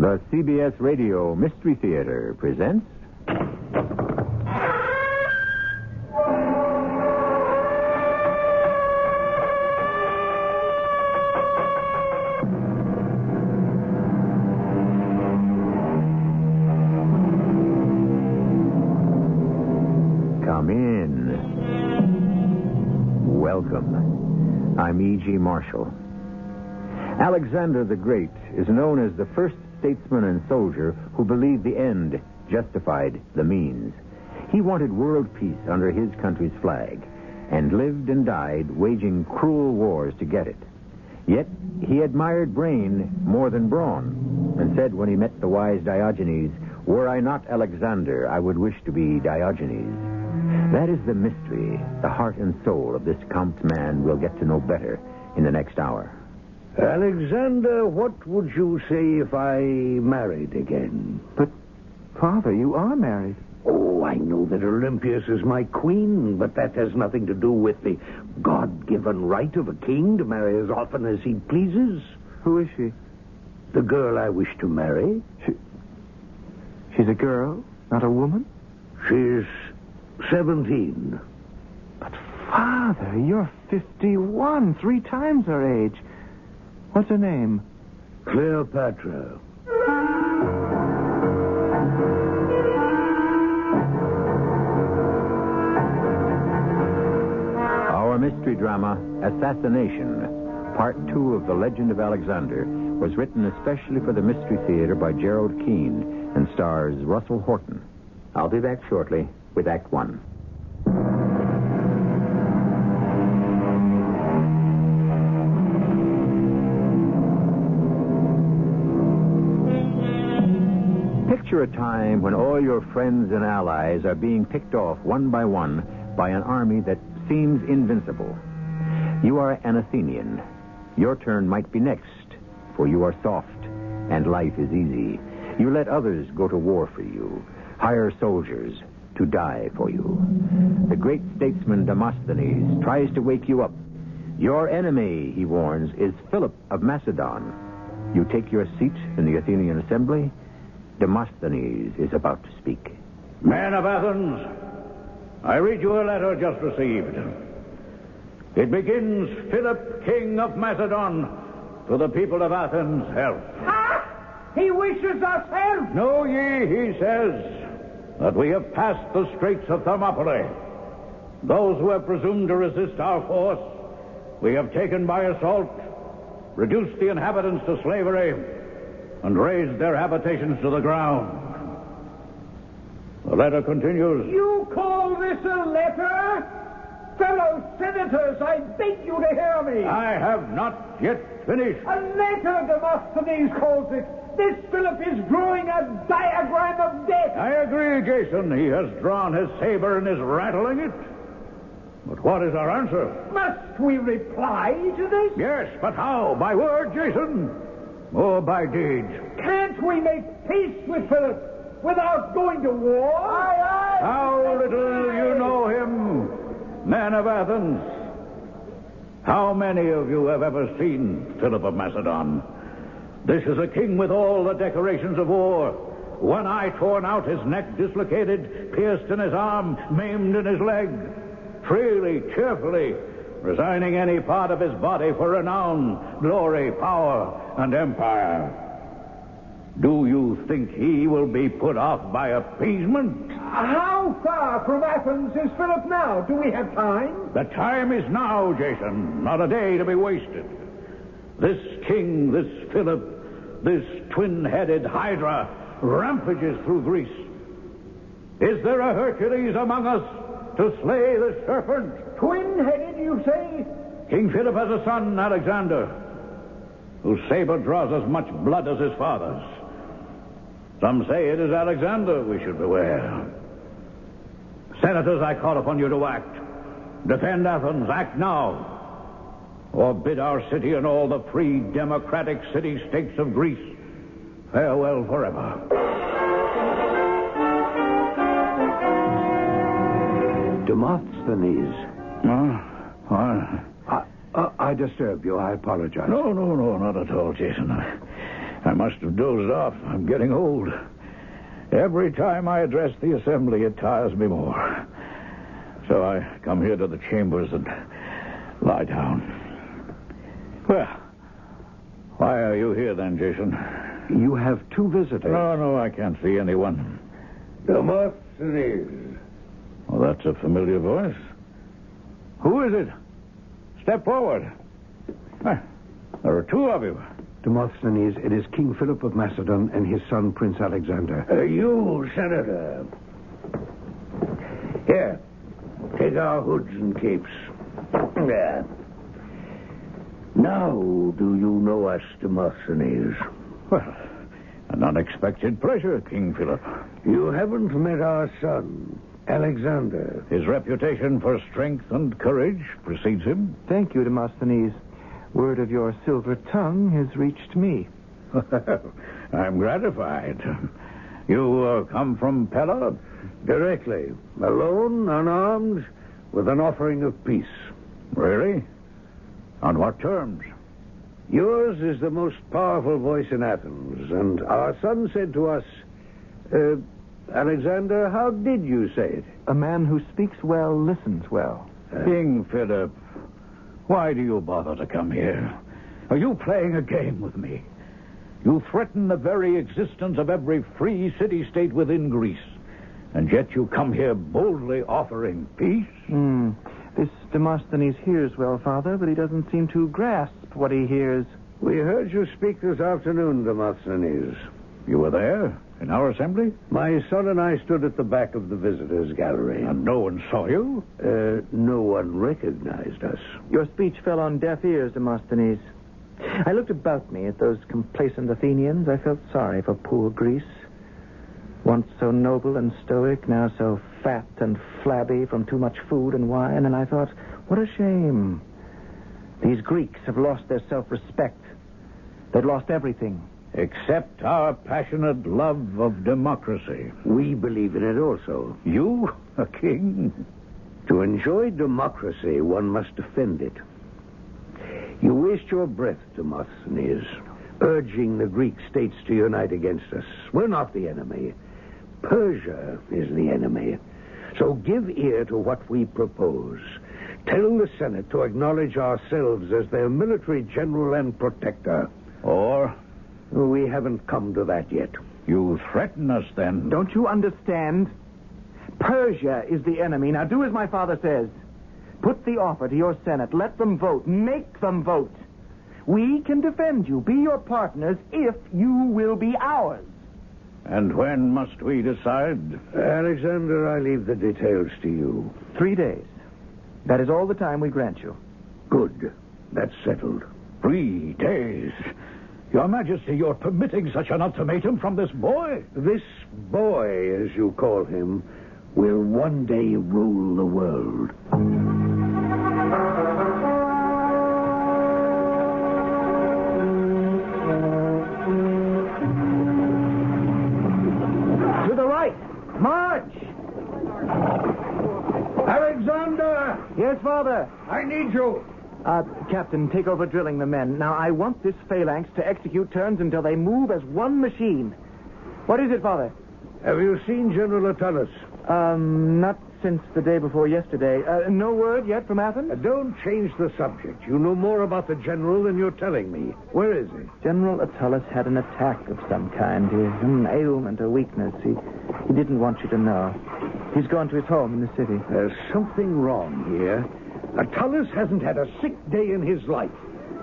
The CBS Radio Mystery Theater presents... Come in. Welcome. I'm E.G. Marshall. Alexander the Great is known as the first statesman and soldier who believed the end justified the means. He wanted world peace under his country's flag and lived and died waging cruel wars to get it. Yet he admired brain more than brawn and said when he met the wise Diogenes, "Were I not Alexander, I would wish to be Diogenes." That is the mystery, the heart and soul of this Comte man we'll get to know better in the next hour. Alexander, what would you say if I married again? But, Father, you are married. Oh, I know that Olympias is my queen, but that has nothing to do with the God-given right of a king to marry as often as he pleases. Who is she? The girl I wish to marry. She's a girl, not a woman? She's 17. But, Father, you're 51, 3 times her age. What's her name? Cleopatra. Our mystery drama, Assassination, Part 2 of The Legend of Alexander, was written especially for the Mystery Theater by Gerald Keane and stars Russell Horton. I'll be back shortly with Act 1. Picture a time when all your friends and allies are being picked off one by one by an army that seems invincible. You are an Athenian. Your turn might be next, for you are soft and life is easy. You let others go to war for you, hire soldiers to die for you. The great statesman Demosthenes tries to wake you up. Your enemy, he warns, is Philip of Macedon. You take your seat in the Athenian assembly. Demosthenes is about to speak. Men of Athens, I read you a letter just received. It begins, Philip, king of Macedon, to the people of Athens, health. Ha! He wishes us health. Know ye, he says, that we have passed the straits of Thermopylae. Those who have presumed to resist our force, we have taken by assault, reduced the inhabitants to slavery, and razed their habitations to the ground. The letter continues. You call this a letter? Fellow senators, I beg you to hear me. I have not yet finished. A letter, Demosthenes calls it. This Philip is drawing a diagram of death. I agree, Jason. He has drawn his saber and is rattling it. But what is our answer? Must we reply to this? Yes, but how? By word, Jason? Or by deeds? Can't we make peace with Philip without going to war? Aye. How little you know him, men of Athens. How many of you have ever seen Philip of Macedon? This is a king with all the decorations of war. One eye torn out, his neck dislocated, pierced in his arm, maimed in his leg. Freely, cheerfully, resigning any part of his body for renown, glory, power, and empire. Do you think he will be put off by appeasement? How far from Athens is Philip now? Do we have time? The time is now, Jason. Not a day to be wasted. This king, this Philip, this twin-headed Hydra rampages through Greece. Is there a Hercules among us to slay the serpent? Twin-headed, you say? King Philip has a son, Alexander, whose saber draws as much blood as his father's. Some say it is Alexander we should beware. Senators, I call upon you to act. Defend Athens. Act now. Or bid our city and all the free democratic city-states of Greece farewell forever. Demosthenes. What? I disturbed you. I apologize. No, not at all, Jason. I must have dozed off. I'm getting old. Every time I address the assembly, it tires me more. So I come here to the chambers and lie down. Well, why are you here then, Jason? You have two visitors. No, I can't see anyone. Demosthenes. Well, that's a familiar voice. Who is it? Step forward. There are two of you. Demosthenes, it is King Philip of Macedon and his son, Prince Alexander. You, Senator. Here, take our hoods and capes. There. Now, do you know us, Demosthenes? Well, an unexpected pleasure, King Philip. You haven't met our son, Alexander. His reputation for strength and courage precedes him. Thank you, Demosthenes. Word of your silver tongue has reached me. I'm gratified. You come from Pella? Directly. Alone, unarmed, with an offering of peace. Really? On what terms? Yours is the most powerful voice in Athens, and our son said to us, Alexander, how did you say it? A man who speaks well listens well. King Philip, why do you bother to come here? Are you playing a game with me? You threaten the very existence of every free city-state within Greece, and yet you come here boldly offering peace? This Demosthenes hears well, Father, but he doesn't seem to grasp what he hears. We heard you speak this afternoon, Demosthenes. You were there, in our assembly? My son and I stood at the back of the visitors' gallery. And no one saw you? No one recognized us. Your speech fell on deaf ears, Demosthenes. I looked about me at those complacent Athenians. I felt sorry for poor Greece. Once so noble and stoic, now so fat and flabby from too much food and wine, and I thought, what a shame. These Greeks have lost their self-respect. They've lost everything. Except our passionate love of democracy. We believe in it also. You, a king? To enjoy democracy, one must defend it. You waste your breath, Demosthenes, urging the Greek states to unite against us. We're not the enemy. Persia is the enemy. So give ear to what we propose. Tell the Senate to acknowledge ourselves as their military general and protector. Or? We haven't come to that yet. You threaten us, then? Don't you understand? Persia is the enemy. Now do as my father says. Put the offer to your Senate. Let them vote. Make them vote. We can defend you, be your partners, if you will be ours. And when must we decide? Alexander, I leave the details to you. 3 days. That is all the time we grant you. Good. That's settled. 3 days? Your Majesty, you're permitting such an ultimatum from this boy? This boy, as you call him, will one day rule the world. To the right. March! Alexander! Yes, Father. I need you. Captain, take over drilling the men. Now, I want this phalanx to execute turns until they move as one machine. What is it, Father? Have you seen General Attalus? Not since the day before yesterday. No word yet from Athens? Don't change the subject. You know more about the general than you're telling me. Where is he? General Attalus had an attack of some kind. An ailment, a weakness. He didn't want you to know. He's gone to his home in the city. There's something wrong here. Attalus hasn't had a sick day in his life.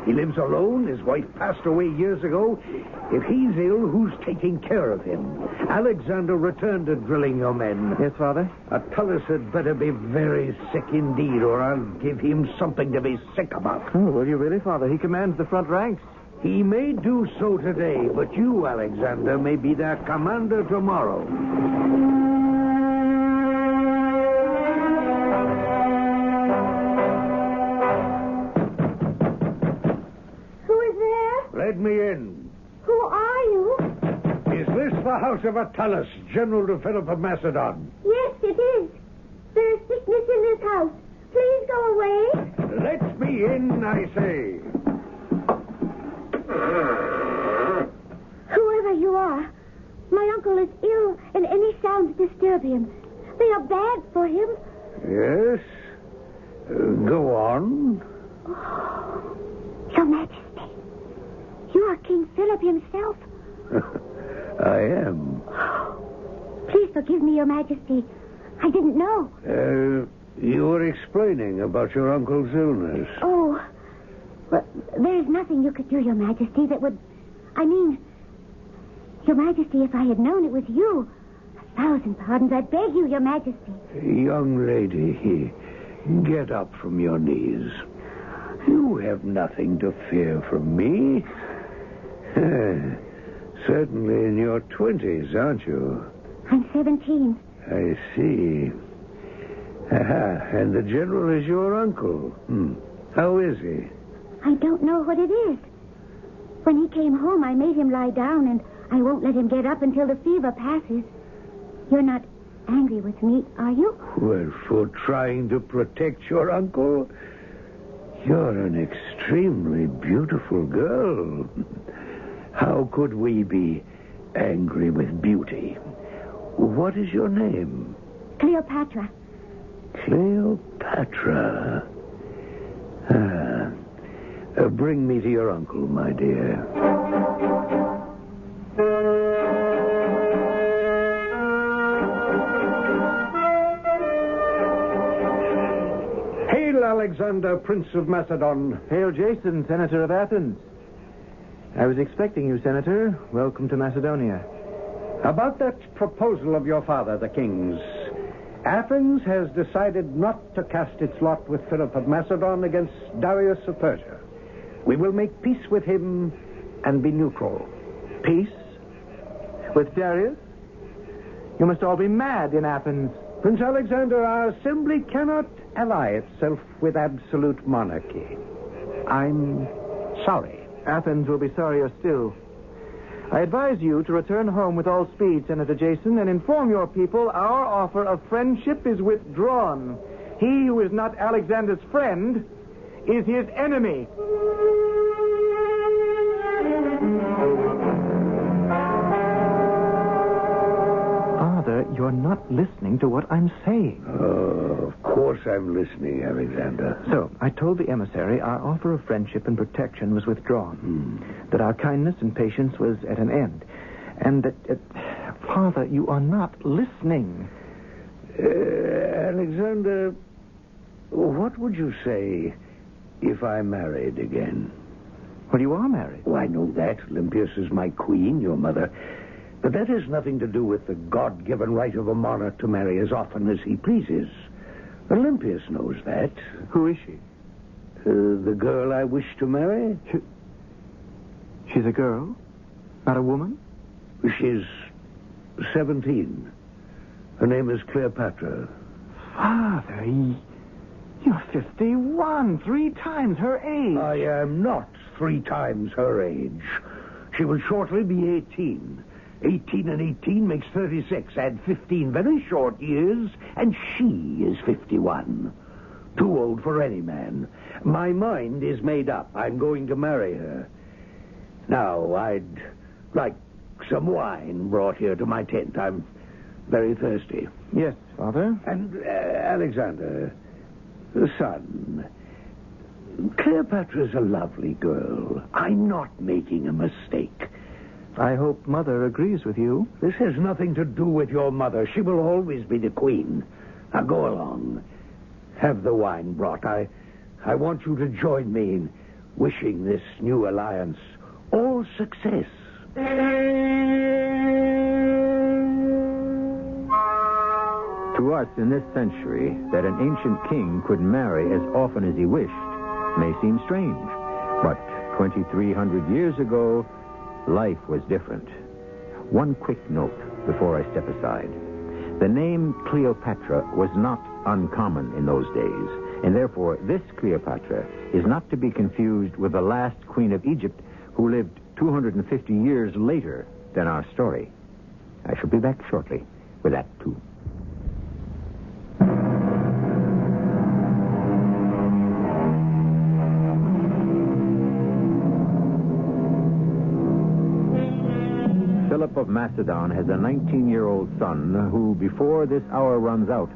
He lives alone. His wife passed away years ago. If he's ill, who's taking care of him? Alexander, return to drilling your men. Yes, Father? Attalus had better be very sick indeed, or I'll give him something to be sick about. Oh, will you really, Father? He commands the front ranks. He may do so today, but you, Alexander, may be their commander tomorrow. Let me in. Who are you? Is this the house of Attalus, General to Philip of Macedon? Yes, it is. There is sickness in this house. Please go away. Let me in, I say. you are. My uncle is ill, and any sounds disturb him. They are bad for him. Yes? Go on. Your Majesty, you are King Philip himself. I am. Please forgive me, Your Majesty. I didn't know. You were explaining about your uncle's illness. Oh, well, there is nothing you could do, Your Majesty, that would... I mean, Your Majesty, if I had known it was you... 1,000 pardons, I beg you, Your Majesty. Young lady, get up from your knees. You have nothing to fear from me. Certainly in your 20s, aren't you? I'm 17. I see. And the general is your uncle. How is he? I don't know what it is. When he came home, I made him lie down, and I won't let him get up until the fever passes. You're not angry with me, are you? Well, for trying to protect your uncle? You're an extremely beautiful girl. How could we be angry with beauty? What is your name? Cleopatra. Cleopatra. Bring me to your uncle, my dear. Hail, Alexander, Prince of Macedon. Hail, Jason, Senator of Athens. I was expecting you, Senator. Welcome to Macedonia. About that proposal of your father, the king's, Athens has decided not to cast its lot with Philip of Macedon against Darius of Persia. We will make peace with him and be neutral. Peace? With Darius? You must all be mad in Athens. Prince Alexander, our assembly cannot ally itself with absolute monarchy. I'm sorry. Athens will be sorrier still. I advise you to return home with all speed, Senator Jason, and inform your people our offer of friendship is withdrawn. He who is not Alexander's friend is his enemy. Father, you're not listening to what I'm saying. Oh, of course I'm listening, Alexander. So, I told the emissary our offer of friendship and protection was withdrawn. That our kindness and patience was at an end. And that... Father, you are not listening. Alexander, what would you say if I married again? Well, you are married. Oh, I know that. Olympias is my queen, your mother. But that has nothing to do with the God-given right of a monarch to marry as often as he pleases. Olympias knows that. Who is she? The girl I wish to marry? She's a girl? Not a woman? She's 17. Her name is Cleopatra. Father, you're 51, 3 times her age. I am not 3 times her age. She will shortly be 18. 18 and 18 makes 36. Add 15 very short years, and she is 51. Too old for any man. My mind is made up. I'm going to marry her. Now, I'd like some wine brought here to my tent. I'm very thirsty. Yes, Father. And, Alexander, son, Cleopatra's a lovely girl. I'm not making a mistake. I hope Mother agrees with you. This has nothing to do with your mother. She will always be the queen. Now, go along. Have the wine brought. I want you to join me in wishing this new alliance all success. To us in this century, that an ancient king could marry as often as he wished may seem strange. But 2,300 years ago, life was different. One quick note before I step aside. The name Cleopatra was not uncommon in those days, and therefore this Cleopatra is not to be confused with the last queen of Egypt who lived 250 years later than our story. I shall be back shortly with that, too. Philip of Macedon has a 19-year-old son who, before this hour runs out,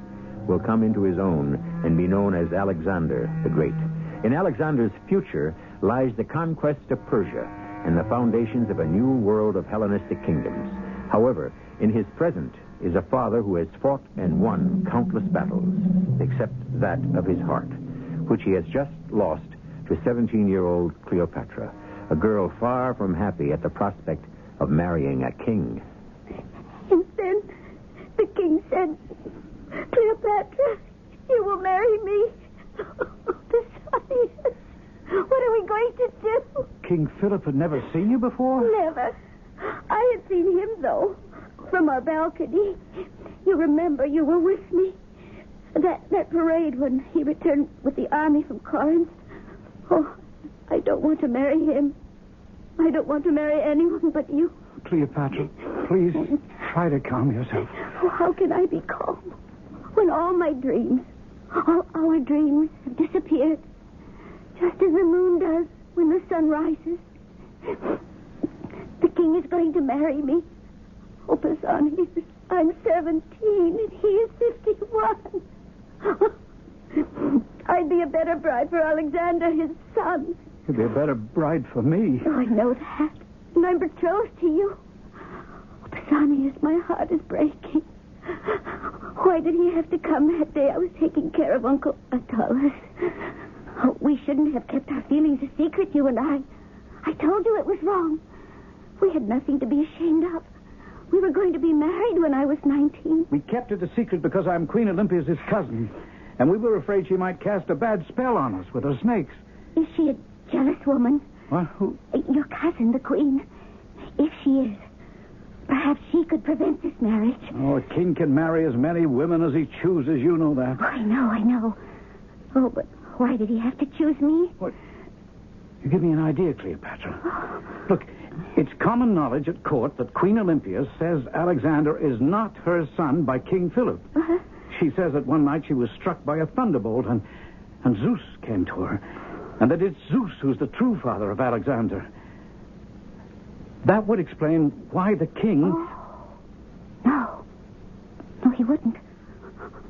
will come into his own and be known as Alexander the Great. In Alexander's future lies the conquest of Persia and the foundations of a new world of Hellenistic kingdoms. However, in his present is a father who has fought and won countless battles, except that of his heart, which he has just lost to 17-year-old Cleopatra, a girl far from happy at the prospect of marrying a king. And then the king said, Cleopatra, you will marry me. Besides, what are we going to do? King Philip had never seen you before? Never. I had seen him, though, from our balcony. You remember you were with me. That parade when he returned with the army from Corinth. Oh, I don't want to marry him. I don't want to marry anyone but you. Cleopatra, please try to calm yourself. Oh, how can I be calm when all my dreams, all our dreams have disappeared, just as the moon does when the sun rises? The king is going to marry me. Oh, Pisani, I'm 17 and he is 51. I'd be a better bride for Alexander, his son. You'd be a better bride for me. Oh, I know that. And I'm betrothed to you. Oh, Pisani, my heart is breaking. Why did he have to come that day I was taking care of Uncle Attalus? Oh, we shouldn't have kept our feelings a secret, you and I. I told you it was wrong. We had nothing to be ashamed of. We were going to be married when I was 19. We kept it a secret because I'm Queen Olympia's cousin. And we were afraid she might cast a bad spell on us with her snakes. Is she a jealous woman? What? Who? Your cousin, the Queen. If she is, perhaps she could prevent this marriage. Oh, a king can marry as many women as he chooses. You know that. Oh, I know. Oh, but why did he have to choose me? What? You give me an idea, Cleopatra. Look, it's common knowledge at court that Queen Olympia says Alexander is not her son by King Philip. Uh-huh. She says that one night she was struck by a thunderbolt and Zeus came to her. And that it's Zeus who's the true father of Alexander. That would explain why the king... Oh. No, he wouldn't.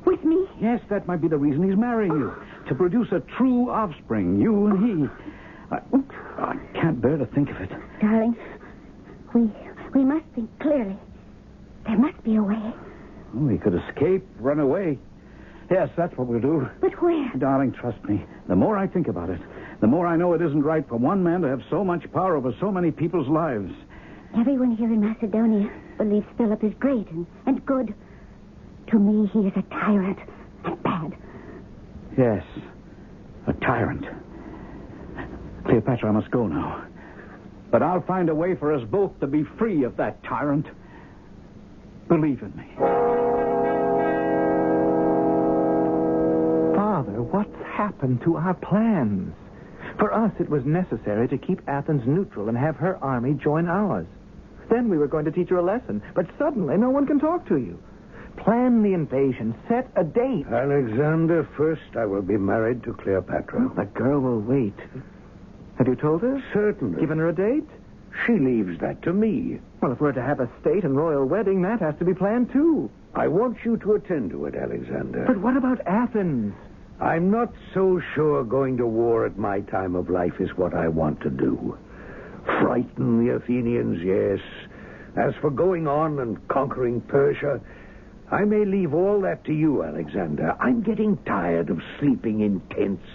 With me? Yes, that might be the reason he's marrying you. To produce a true offspring, you and he. I can't bear to think of it. Darling, we must think clearly. There must be a way. Oh, he could escape, run away. Yes, that's what we'll do. But where? Darling, trust me. The more I think about it, the more I know it isn't right for one man to have so much power over so many people's lives. Everyone here in Macedonia believes Philip is great and good. To me, he is a tyrant and bad. Yes, a tyrant. Cleopatra, I must go now. But I'll find a way for us both to be free of that tyrant. Believe in me. Father, what's happened to our plans? For us, it was necessary to keep Athens neutral and have her army join ours. Then we were going to teach her a lesson, but suddenly no one can talk to you. Plan the invasion. Set a date. Alexander, first I will be married to Cleopatra. The girl will wait. Have you told her? Certainly. Given her a date? She leaves that to me. Well, if we're to have a state and royal wedding, that has to be planned, too. I want you to attend to it, Alexander. But what about Athens? I'm not so sure going to war at my time of life is what I want to do. Frighten the Athenians, yes. As for going on and conquering Persia, I may leave all that to you, Alexander. I'm getting tired of sleeping in tents,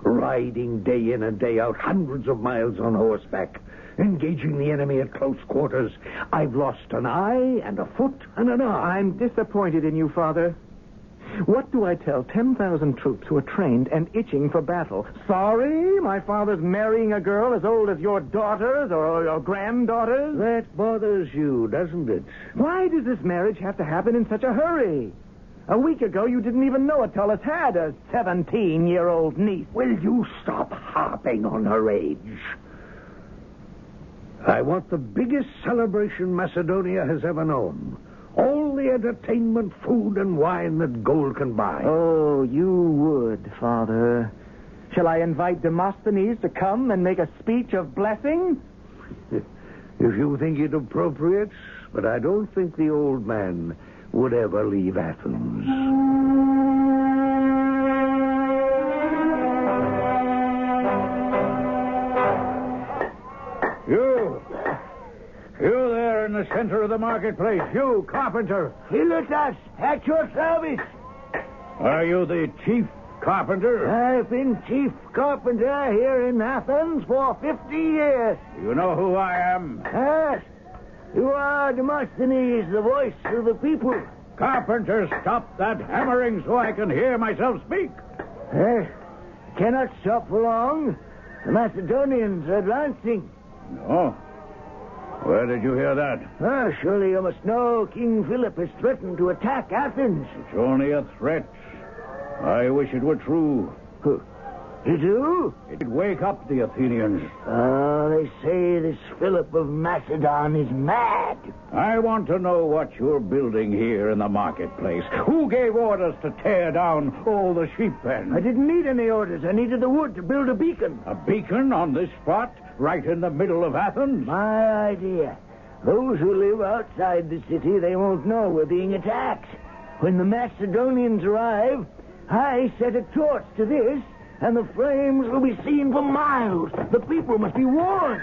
riding day in and day out hundreds of miles on horseback, engaging the enemy at close quarters. I've lost an eye and a foot and an arm. I'm disappointed in you, Father. What do I tell 10,000 troops who are trained and itching for battle? Sorry, my father's marrying a girl as old as your daughters or your granddaughters? That bothers you, doesn't it? Why does this marriage have to happen in such a hurry? A week ago, you didn't even know Attalus had a 17-year-old niece. Will you stop harping on her age? I want the biggest celebration Macedonia has ever known. All the entertainment, food, and wine that gold can buy. Oh, you would, Father. Shall I invite Demosthenes to come and make a speech of blessing? If you think it appropriate, but I don't think the old man would ever leave Athens. You there in the center of the marketplace. You, carpenter. Philetas, at your service. Are you the chief carpenter? I've been chief carpenter here in Athens for 50 years. You know who I am? Yes. You are Demosthenes, the voice of the people. Carpenter, stop that hammering so I can hear myself speak. Cannot stop for long. The Macedonians are advancing. No? Where did you hear that? Surely you must know King Philip has threatened to attack Athens. It's only a threat. I wish it were true. You do? It'd wake up the Athenians. They say this Philip of Macedon is mad. I want to know what you're building here in the marketplace. Who gave orders to tear down all the sheep pens? I didn't need any orders. I needed the wood to build a beacon. A beacon on this spot, right in the middle of Athens? My idea. Those who live outside the city, they won't know we're being attacked. When the Macedonians arrive, I set a torch to this, and the flames will be seen for miles. The people must be warned.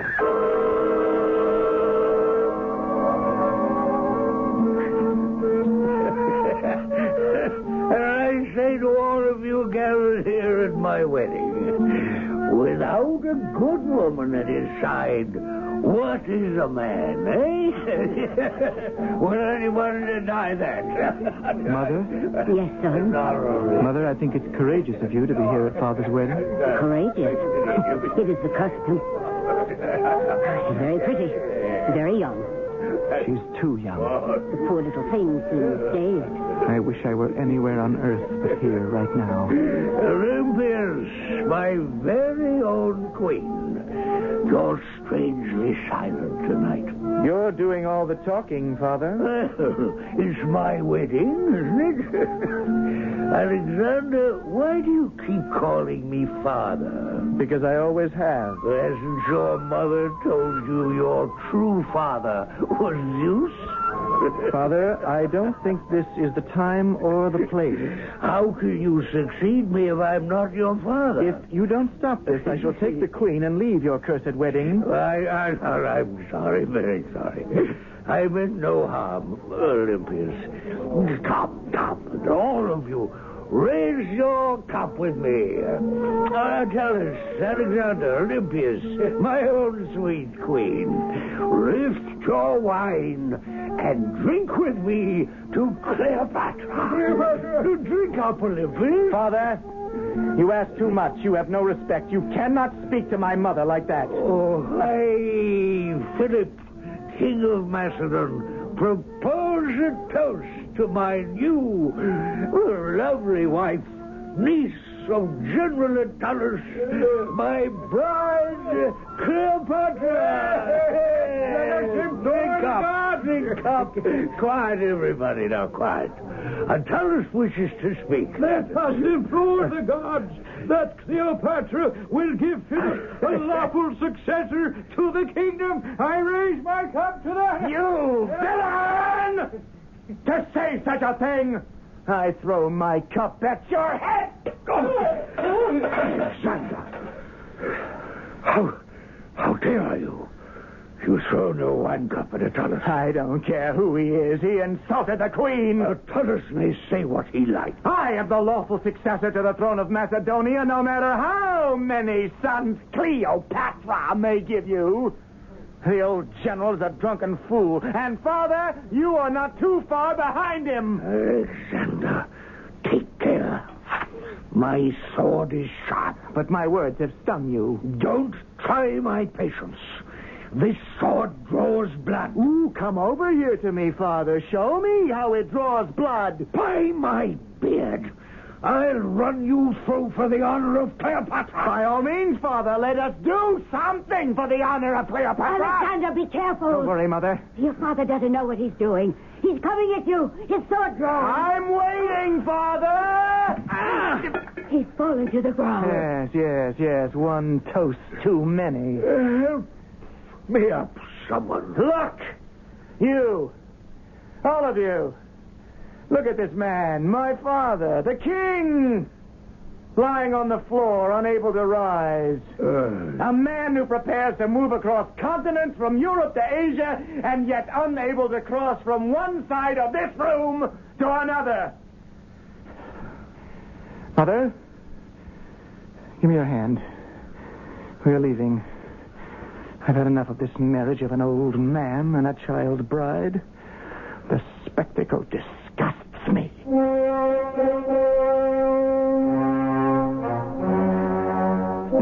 And I say to all of you gathered here at my wedding, without a good woman at his side, what is a man, eh? Will anyone deny that? Mother? Yes, son. Mother, I think it's courageous of you to be here at Father's wedding. Courageous. It is the custom. She's very pretty. Very young. She's too young. The poor little thing seems dazed. I wish I were anywhere on earth but here right now. Olympias, my very own queen. You're strangely silent tonight. You're doing all the talking, Father. Well, it's my wedding, isn't it? Alexander, why do you keep calling me father? Because I always have. Hasn't your mother told you your true father was Zeus? Father, I don't think this is the time or the place. How can you succeed me if I'm not your father? If you don't stop this, I shall take the queen and leave your cursed wedding. I'm sorry, very sorry. I meant no harm, Olympias. Stop, all of you. Raise your cup with me. Tell us, Alexander, Olympias, my own sweet queen, lift your wine and drink with me to Cleopatra. Drink up, Olympias. Father, you ask too much. You have no respect. You cannot speak to my mother like that. Oh, I, Philip, King of Macedon, propose a toast to my new, lovely wife, niece of General Attalus, my bride, Cleopatra. Drink up. Quiet, everybody, now, quiet. Attalus wishes to speak. Let us implore the gods that Cleopatra will give Philip a lawful successor to the kingdom. I raise my cup to the... You villain! To say such a thing, I throw my cup at your head. Alexander, how dare you? You throw no wine cup at Attalus. I don't care who he is. He insulted the queen. Attalus may say what he likes. I am the lawful successor to the throne of Macedonia, no matter how many sons Cleopatra may give you. The old general is a drunken fool. And, Father, you are not too far behind him. Alexander, take care. My sword is sharp. But my words have stung you. Don't try my patience. This sword draws blood. Ooh, come over here to me, Father. Show me how it draws blood. By my beard, I'll run you through for the honor of Cleopatra. By all means, Father, let us do something for the honor of Cleopatra. Alexander, be careful. Don't worry, Mother. Your father doesn't know what he's doing. He's coming at you. His sword drawn. I'm waiting, Father. He's fallen to the ground. Yes. One toast too many. Help me up, someone. Look! You, All of you. Look at this man, my father, the king, lying on the floor, unable to rise. A man who prepares to move across continents from Europe to Asia, and yet unable to cross from one side of this room to another. Mother, give me your hand. We're leaving. I've had enough of this marriage of an old man and a child bride. The spectacle disgusts me.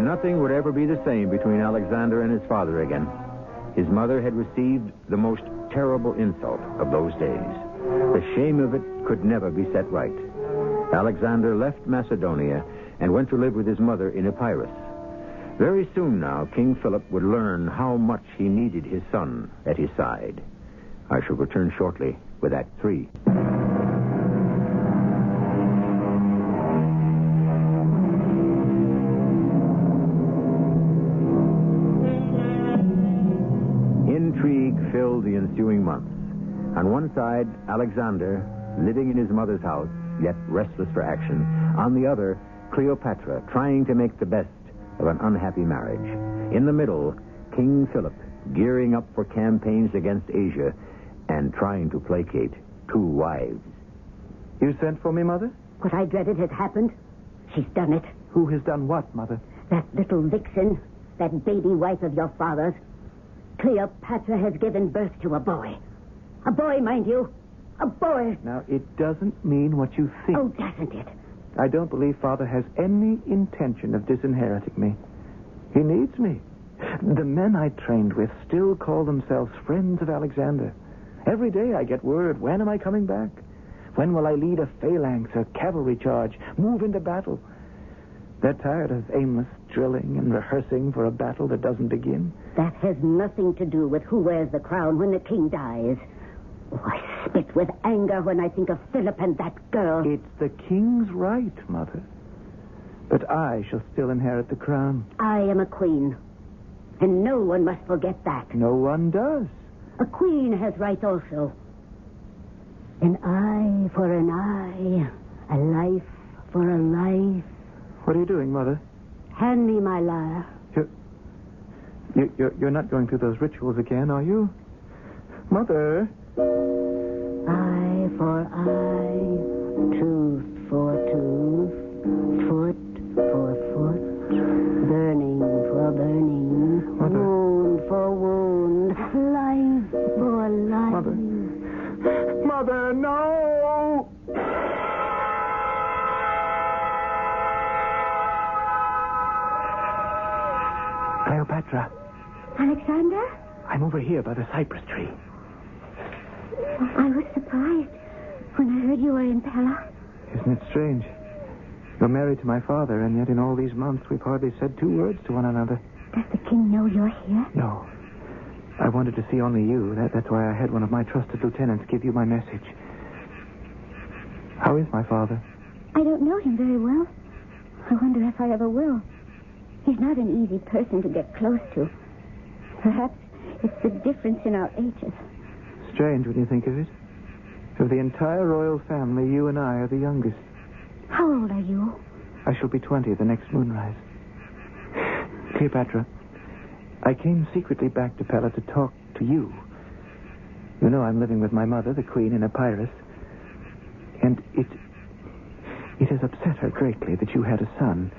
Nothing would ever be the same between Alexander and his father again. His mother had received the most terrible insult of those days. The shame of it could never be set right. Alexander left Macedonia and went to live with his mother in Epirus. Very soon now, King Philip would learn how much he needed his son at his side. I shall return shortly with Act 3. Intrigue filled the ensuing months. On one side, Alexander, living in his mother's house, yet restless for action. On the other, Cleopatra, trying to make the best of an unhappy marriage. In the middle, King Philip, gearing up for campaigns against Asia and trying to placate 2 wives. You sent for me, Mother? What I dreaded has happened. She's done it. Who has done what, Mother? That little vixen, that baby wife of your father's. Cleopatra has given birth to a boy. A boy, mind you. A boy. Now, it doesn't mean what you think. Oh, doesn't it? I don't believe Father has any intention of disinheriting me. He needs me. The men I trained with still call themselves friends of Alexander. Every day I get word, when am I coming back? When will I lead a phalanx, a cavalry charge, move into battle? They're tired of aimless drilling and rehearsing for a battle that doesn't begin. That has nothing to do with who wears the crown when the king dies. Oh, I spit with anger when I think of Philip and that girl. It's the king's right, Mother. But I shall still inherit the crown. I am a queen. And no one must forget that. No one does. A queen has rights also. An eye for an eye. A life for a life. What are you doing, Mother? Hand me my lyre. You're not going through those rituals again, are you? Mother... Eye for eye, tooth for tooth, foot for foot, burning for burning, Mother. wound for wound, life for life. Mother. Mother, no! Cleopatra. Alexander? I'm over here by the cypress tree. I was surprised when I heard you were in Pella. Isn't it strange? You're married to my father, and yet in all these months we've hardly said 2 words to one another. Does the king know you're here? No. I wanted to see only you. That's why I had one of my trusted lieutenants give you my message. How is my father? I don't know him very well. I wonder if I ever will. He's not an easy person to get close to. Perhaps it's the difference in our ages. Strange when you think of it. Of the entire royal family, you and I are the youngest. How old are you? I shall be 20 the next moonrise. Cleopatra, I came secretly back to Pella to talk to you. You know I'm living with my mother, the queen, in Epirus. And it has upset her greatly that you had a son.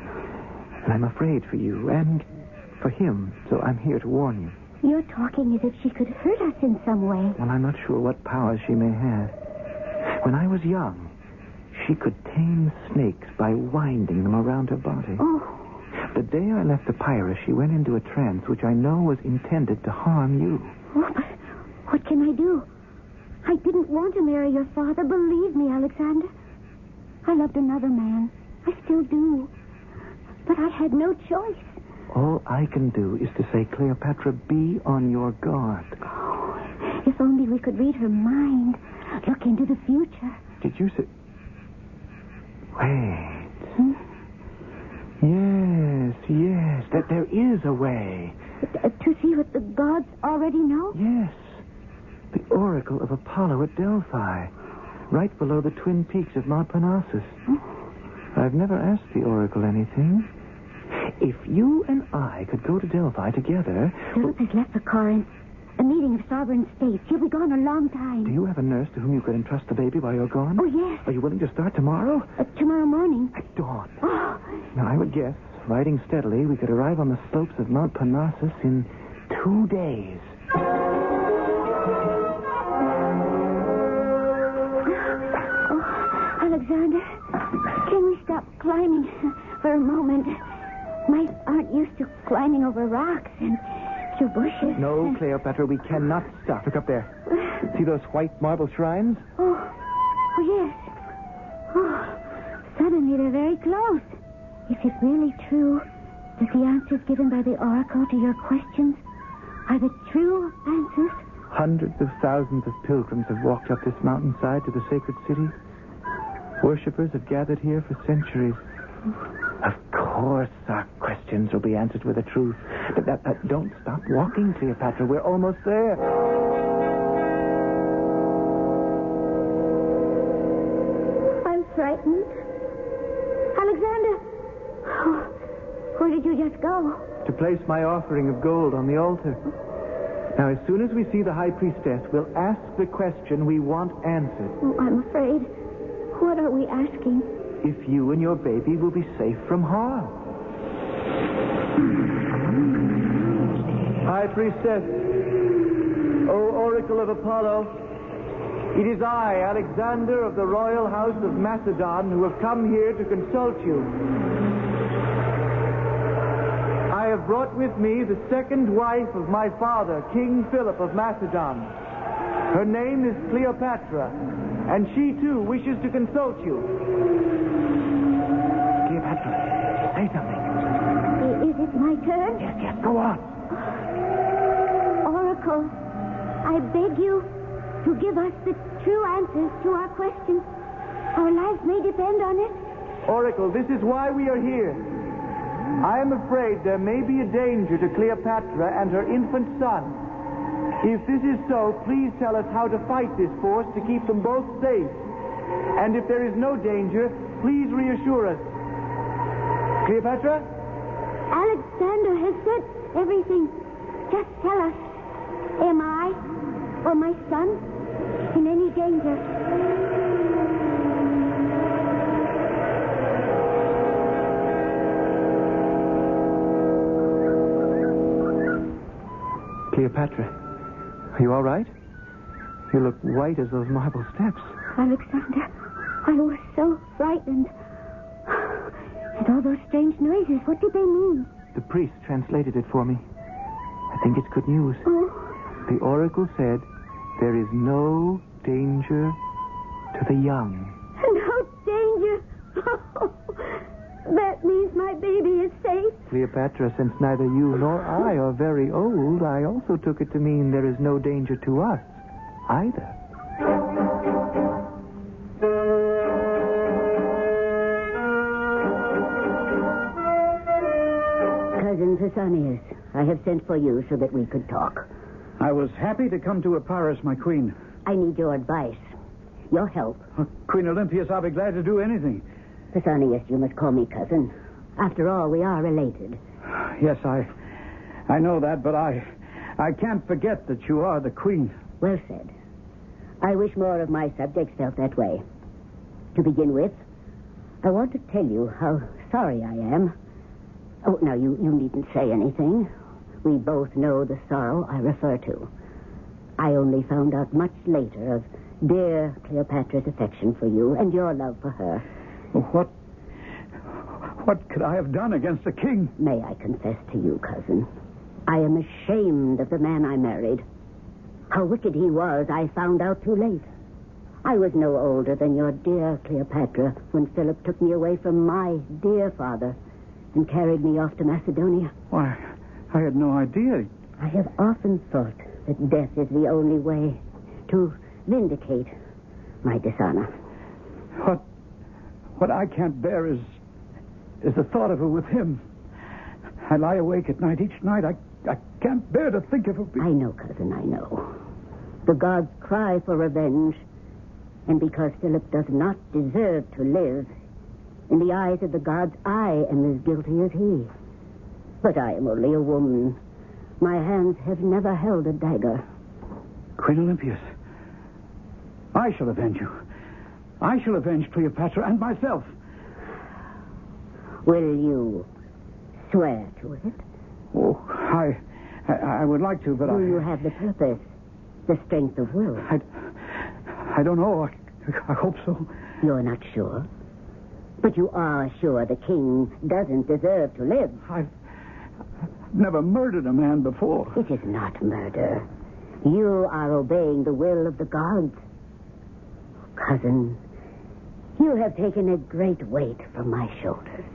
And I'm afraid for you and for him, so I'm here to warn you. You're talking as if she could hurt us in some way. Well, I'm not sure what powers she may have. When I was young, she could tame snakes by winding them around her body. Oh. The day I left Epirus, she went into a trance which I know was intended to harm you. Oh, but what can I do? I didn't want to marry your father. Believe me, Alexander. I loved another man. I still do. But I had no choice. All I can do is to say, Cleopatra, be on your guard. Oh, if only we could read her mind. Look into the future. Did you say... Wait. Hmm? Yes, that there is a way. To see what the gods already know? Yes. The oracle of Apollo shadow at Delphi, right below the twin peaks of Mount Parnassus. I've never asked the Oracle anything. If you and I could go to Delphi together... Philip has left for Corinth. A meeting of sovereign states. He'll be gone a long time. Do you have a nurse to whom you could entrust the baby while you're gone? Oh, yes. Are you willing to start tomorrow? Tomorrow morning. At dawn. Oh. Now, I would guess, riding steadily, we could arrive on the slopes of Mount Parnassus in 2 days. Oh, Alexander, can we stop climbing for a moment? Mice aren't used to climbing over rocks and through bushes. No, Cleopatra, we cannot stop. Look up there. See those white marble shrines? Oh, yes. Oh, suddenly they're very close. Is it really true that the answers given by the Oracle to your questions are the true answers? Hundreds of thousands of pilgrims have walked up this mountainside to the sacred city. Worshippers have gathered here for centuries. Of course, our questions will be answered with the truth. Don't stop walking, Cleopatra. We're almost there. I'm frightened. Alexander! Oh, where did you just go? To place my offering of gold on the altar. Now, as soon as we see the high priestess, we'll ask the question we want answered. Oh, I'm afraid. What are we asking? If you and your baby will be safe from harm. High priestess, O oracle of Apollo, it is I, Alexander of the royal house of Macedon, who have come here to consult you. I have brought with me the second wife of my father, King Philip of Macedon. Her name is Cleopatra, and she, too, wishes to consult you. Cleopatra, say something. Is it my turn? Yes, go on. Oracle, I beg you to give us the true answers to our questions. Our lives may depend on it. Oracle, this is why we are here. I am afraid there may be a danger to Cleopatra and her infant son. If this is so, please tell us how to fight this force to keep them both safe. And if there is no danger, please reassure us. Cleopatra? Alexander has said everything. Just tell us. Am I or my son in any danger? Cleopatra, are you all right? You look white as those marble steps. Alexander, I was so frightened. And all those strange noises, what did they mean? The priest translated it for me. I think it's good news. Oh. The oracle said there is no danger to the young. No danger? Oh, that means my baby is safe. Cleopatra, since neither you nor I are very old, I also took it to mean there is no danger to us either. Cousin Assassination, I have sent for you so that we could talk. I was happy to come to Epirus, my queen. I need your advice. Your help. Queen Olympias, I'll be glad to do anything. Assassination, you must call me cousin. After all, we are related. Yes, I know that, but I can't forget that you are the queen. Well said. I wish more of my subjects felt that way. To begin with, I want to tell you how sorry I am. Oh, now, you needn't say anything. We both know the sorrow I refer to. I only found out much later of dear Cleopatra's affection for you and your love for her. What could I have done against the king? May I confess to you, cousin? I am ashamed of the man I married. How wicked he was, I found out too late. I was no older than your dear Cleopatra when Philip took me away from my dear father and carried me off to Macedonia. Why, I had no idea. I have often thought that death is the only way to vindicate my dishonor. What I can't bear is the thought of her with him. I lie awake at night each night. I can't bear to think of her. I know, cousin, I know. The gods cry for revenge. And because Philip does not deserve to live, in the eyes of the gods, I am as guilty as he. But I am only a woman. My hands have never held a dagger. Great Olympius, I shall avenge you. I shall avenge Cleopatra and myself. Will you swear to it? Oh, I would like to, but Do you have the purpose, the strength of will? I don't know. I hope so. You're not sure? But you are sure the king doesn't deserve to live. I've never murdered a man before. It is not murder. You are obeying the will of the gods. Cousin, you have taken a great weight from my shoulders.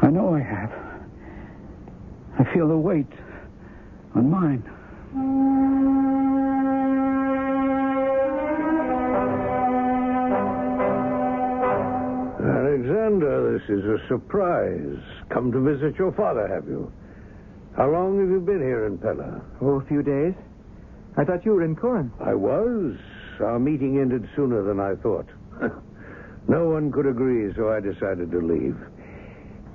I know I have. I feel the weight on mine. Alexander, this is a surprise. Come to visit your father, have you? How long have you been here in Pella? Oh, a few days. I thought you were in Corinth. I was. Our meeting ended sooner than I thought. No one could agree, so I decided to leave.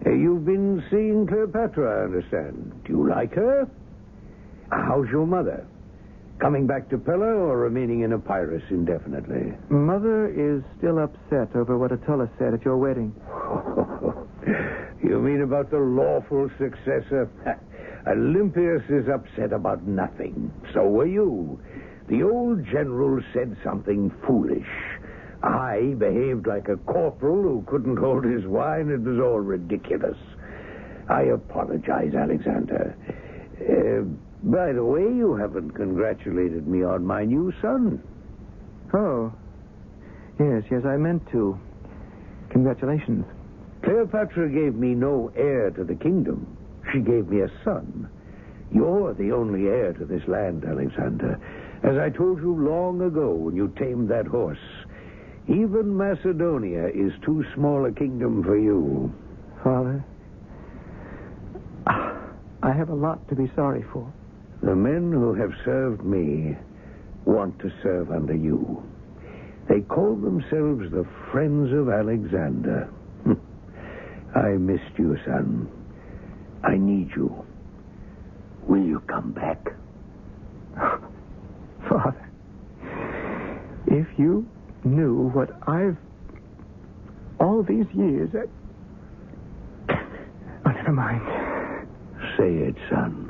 You've been seeing Cleopatra, I understand. Do you like her? How's your mother? Coming back to Pella or remaining in Epirus indefinitely? Mother is still upset over what Attalus said at your wedding. You mean about the lawful successor? Olympius is upset about nothing. So were you. The old general said something foolish. I behaved like a corporal who couldn't hold his wine. It was all ridiculous. I apologize, Alexander. By the way, you haven't congratulated me on my new son. Oh. Yes, I meant to. Congratulations. Cleopatra gave me no heir to the kingdom. She gave me a son. You're the only heir to this land, Alexander. As I told you long ago when you tamed that horse, even Macedonia is too small a kingdom for you. Father, I have a lot to be sorry for. The men who have served me want to serve under you. They call themselves the Friends of Alexander. I missed you, son. I need you. Will you come back? Father, if you knew what I've... all these years... Oh, never mind. Say it, son.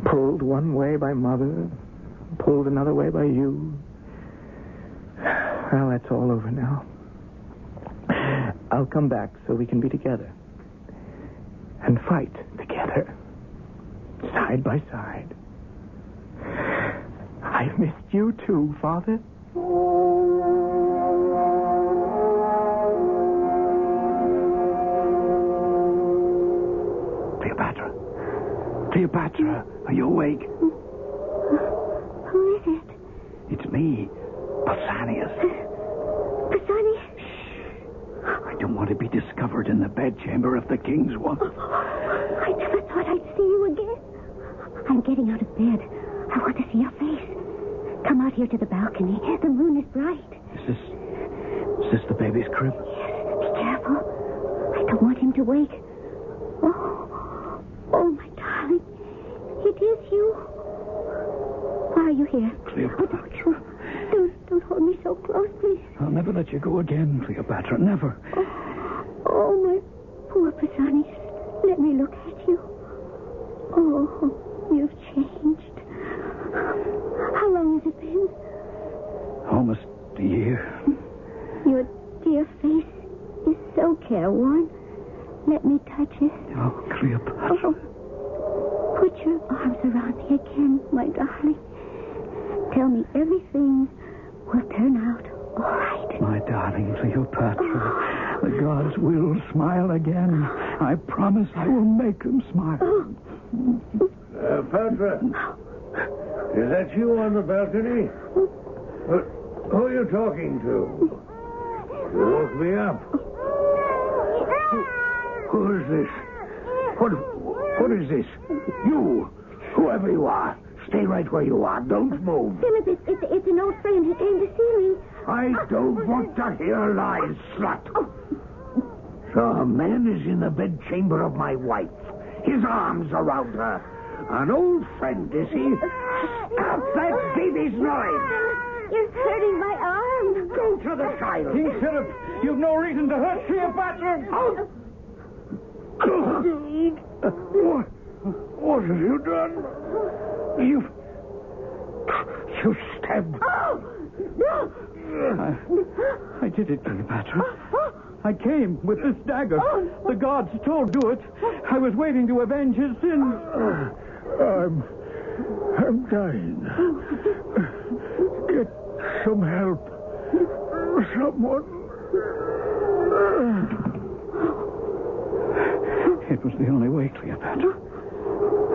Pulled one way by Mother, pulled another way by you. Well, that's all over now. I'll come back so we can be together. And fight together. Side by side. I've missed you too, Father. Cleopatra, are you awake? Who is it? It's me, Pausanias. Pausanias? I don't want to be discovered in the bedchamber of the king's wife. I never thought I'd see you again. I'm getting out of bed. I want to see your face. Come out here to the balcony. The moon is bright. Is this the baby's crib? Yes, be careful. I don't want him to wake. Oh, my darling. It is you. Why are you here? Cleopatra. Don't hold me so close, please. I'll never let you go again, Cleopatra. Never. Oh, my poor Pausanias. Let me look at you. Oh, you've changed. How long has it been? Almost a year. Your dear face is so careworn. Let me touch it. Oh, Cleopatra. Put your arms around me again, my darling. Tell me everything will turn out all right. My darling Cleopatra, the gods will smile again. I promise I will make them smile. Petra, is that you on the balcony? Who are you talking to? You woke me up. Who is this? What is this? You, whoever you are, Stay right where you are. Don't move. Philip, it's an old friend. He came to see me. I don't want to hear lies, slut. So a man is in the bedchamber of my wife. His arms around her. An old friend, is he? Stop that baby's noise! You're hurting my arm. Go to the child. King Philip, you've no reason to hurt Cleopatra. Oh. What have you done? You stabbed. Oh, no. I did it, Cleopatra. I came with this dagger. The gods told do it. I was waiting to avenge his sins. I'm dying. Get some help. Someone. It was the only way, Cleopatra.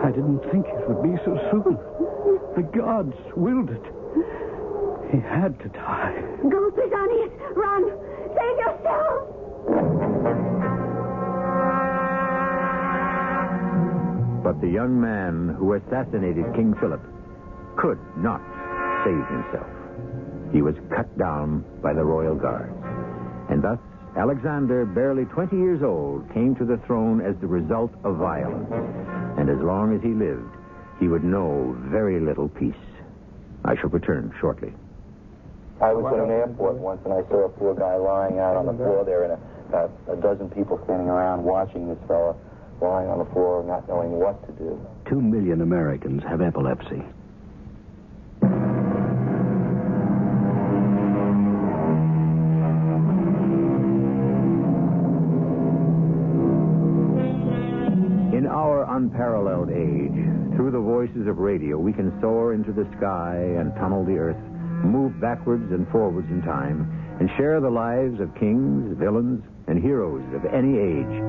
I didn't think it would be so soon. The gods willed it. He had to die. Go, Pausanias. Run. Save yourself. But the young man who assassinated King Philip could not save himself. He was cut down by the royal guards. And thus, Alexander, barely 20 years old, came to the throne as the result of violence. And as long as he lived, he would know very little peace. I shall return shortly. I was at an airport once, and I saw a poor guy lying out on the floor there, and about a dozen people standing around watching this fella lying on the floor, not knowing what to do. 2 million Americans have epilepsy. In our unparalleled age, through the voices of radio, we can soar into the sky and tunnel the earth, move backwards and forwards in time, and share the lives of kings, villains, and heroes of any age.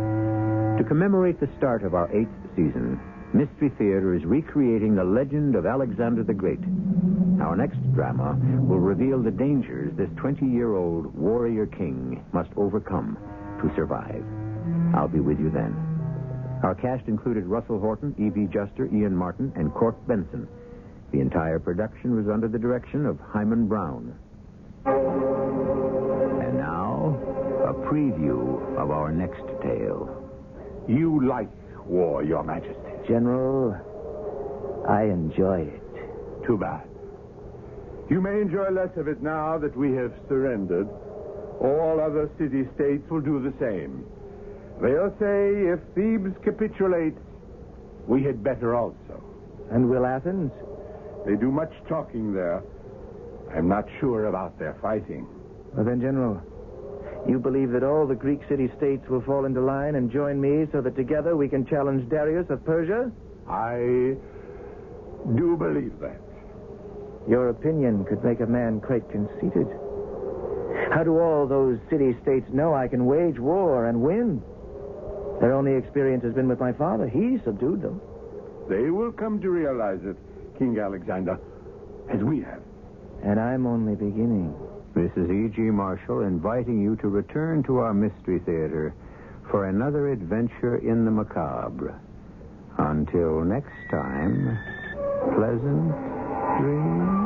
To commemorate the start of our 8th season, Mystery Theater is recreating the legend of Alexander the Great. Our next drama will reveal the dangers this 20-year-old warrior king must overcome to survive. I'll be with you then. Our cast included Russell Horton, E.B. Juster, Ian Martin, and Cork Benson. The entire production was under the direction of Himan Brown. And now, a preview of our next tale. You like war, Your Majesty. General, I enjoy it. Too bad. You may enjoy less of it now that we have surrendered. All other city-states will do the same. They'll say if Thebes capitulates, we had better also. And will Athens? They do much talking there. I'm not sure about their fighting. Well then, General, you believe that all the Greek city-states will fall into line and join me so that together we can challenge Darius of Persia? I do believe that. Your opinion could make a man quite conceited. How do all those city-states know I can wage war and win? Their only experience has been with my father. He subdued them. They will come to realize it, King Alexander, as we have. And I'm only beginning. This is E.G. Marshall inviting you to return to our Mystery Theater for another adventure in the macabre. Until next time, pleasant dreams.